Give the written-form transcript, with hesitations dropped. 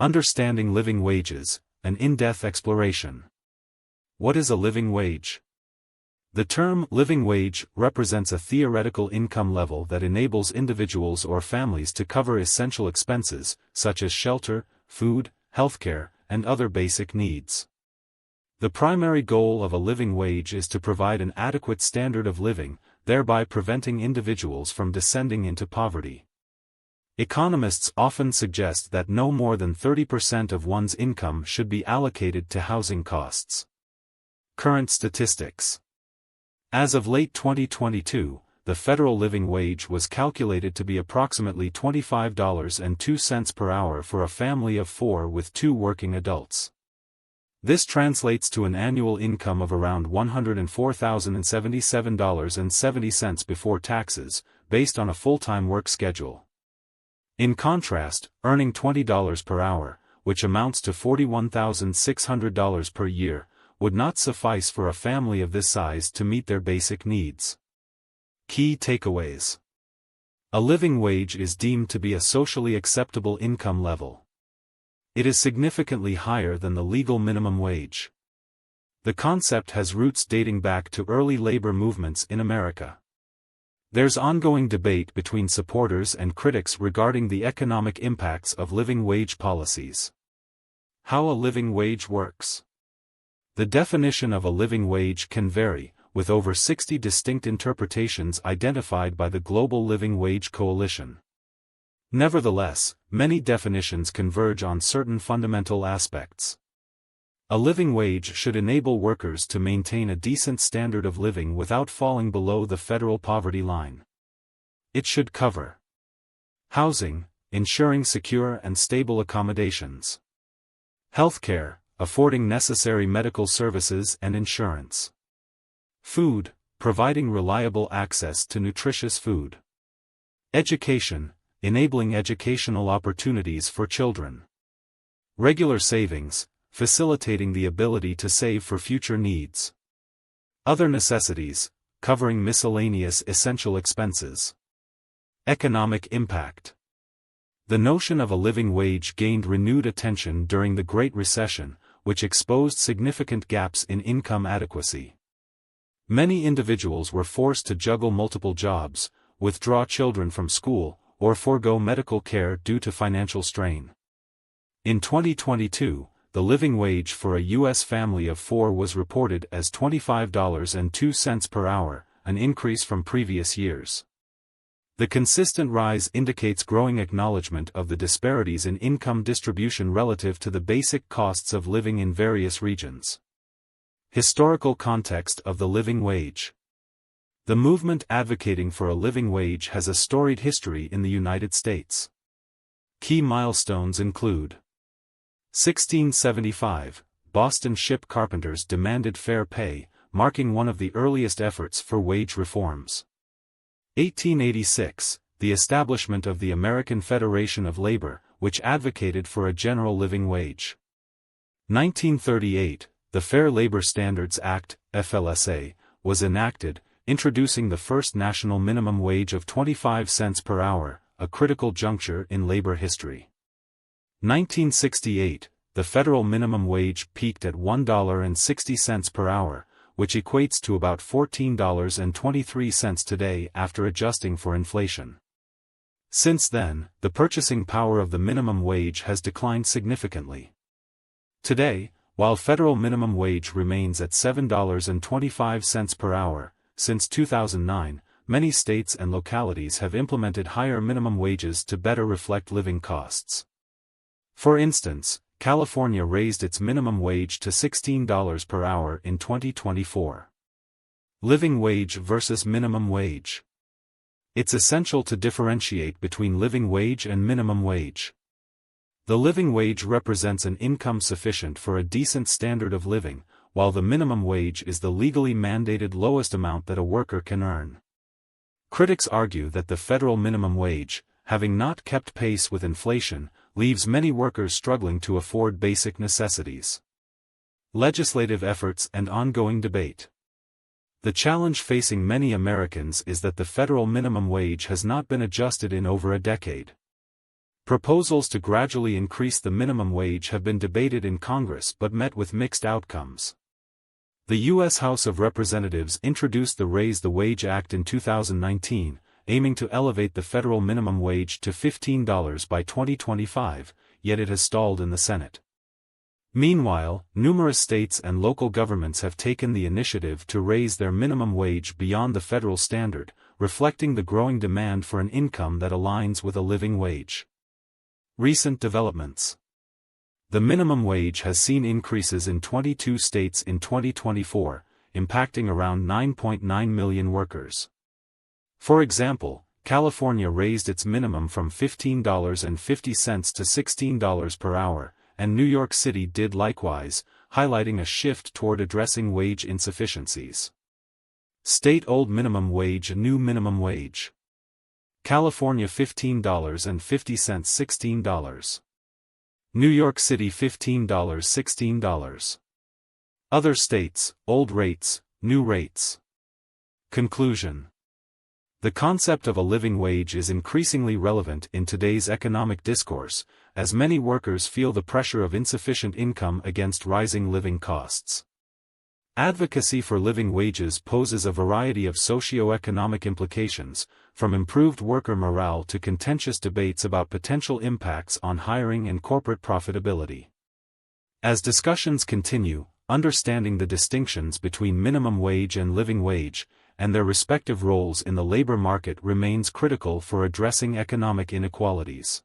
Understanding living wages, an in-depth exploration. What is a living wage? The term living wage represents a theoretical income level that enables individuals or families to cover essential expenses, such as shelter, food, healthcare, and other basic needs. The primary goal of a living wage is to provide an adequate standard of living, thereby preventing individuals from descending into poverty. Economists often suggest that no more than 30% of one's income should be allocated to housing costs. Current statistics. As of late 2022, the federal living wage was calculated to be approximately $25.02 per hour for a family of 4 with 2 working adults. This translates to an annual income of around $104,077.70 before taxes, based on a full-time work schedule. In contrast, earning $20 per hour, which amounts to $41,600 per year, would not suffice for a family of this size to meet their basic needs. Key takeaways. A living wage is deemed to be a socially acceptable income level. It is significantly higher than the legal minimum wage. The concept has roots dating back to early labor movements in America. There's ongoing debate between supporters and critics regarding the economic impacts of living wage policies. How a living wage works. The definition of a living wage can vary, with over 60 distinct interpretations identified by the Global Living Wage Coalition. Nevertheless, many definitions converge on certain fundamental aspects. A living wage should enable workers to maintain a decent standard of living without falling below the federal poverty line. It should cover housing, ensuring secure and stable accommodations. Healthcare, affording necessary medical services and insurance. Food, providing reliable access to nutritious food. Education, enabling educational opportunities for children. Regular savings, facilitating the ability to save for future needs. Other necessities, covering miscellaneous essential expenses. Economic impact. The notion of a living wage gained renewed attention during the Great Recession, which exposed significant gaps in income adequacy. Many individuals were forced to juggle multiple jobs, withdraw children from school, or forego medical care due to financial strain. In 2022, the living wage for a U.S. family of 4 was reported as $25.02 per hour, an increase from previous years. The consistent rise indicates growing acknowledgement of the disparities in income distribution relative to the basic costs of living in various regions. Historical context of the living wage. The movement advocating for a living wage has a storied history in the United States. Key milestones include 1675, Boston ship carpenters demanded fair pay, marking one of the earliest efforts for wage reforms. 1886, the establishment of the American Federation of Labor, which advocated for a general living wage. 1938, the Fair Labor Standards Act, FLSA, was enacted, introducing the first national minimum wage of 25 cents per hour, a critical juncture in labor history. 1968, the federal minimum wage peaked at $1.60 per hour, which equates to about $14.23 today after adjusting for inflation. Since then, the purchasing power of the minimum wage has declined significantly. Today, while federal minimum wage remains at $7.25 per hour, since 2009, many states and localities have implemented higher minimum wages to better reflect living costs. For instance, California raised its minimum wage to $16 per hour in 2024. Living wage versus minimum wage. It's essential to differentiate between living wage and minimum wage. The living wage represents an income sufficient for a decent standard of living, while the minimum wage is the legally mandated lowest amount that a worker can earn. Critics argue that the federal minimum wage, having not kept pace with inflation, leaves many workers struggling to afford basic necessities. Legislative efforts and ongoing debate. The challenge facing many Americans is that the federal minimum wage has not been adjusted in over a decade. Proposals to gradually increase the minimum wage have been debated in Congress but met with mixed outcomes. The U.S. House of Representatives introduced the Raise the Wage Act in 2019, aiming to elevate the federal minimum wage to $15 by 2025, yet it has stalled in the Senate. Meanwhile, numerous states and local governments have taken the initiative to raise their minimum wage beyond the federal standard, reflecting the growing demand for an income that aligns with a living wage. Recent developments. The minimum wage has seen increases in 22 states in 2024, impacting around 9.9 million workers. For example, California raised its minimum from $15.50 to $16 per hour, and New York City did likewise, highlighting a shift toward addressing wage insufficiencies. State old minimum wage, new minimum wage. California $15.50, $16. New York City $15, $16. Other states, old rates, new rates. Conclusion. The concept of a living wage is increasingly relevant in today's economic discourse, as many workers feel the pressure of insufficient income against rising living costs. Advocacy for living wages poses a variety of socio-economic implications, from improved worker morale to contentious debates about potential impacts on hiring and corporate profitability. As discussions continue, understanding the distinctions between minimum wage and living wage, and their respective roles in the labor market remains critical for addressing economic inequalities.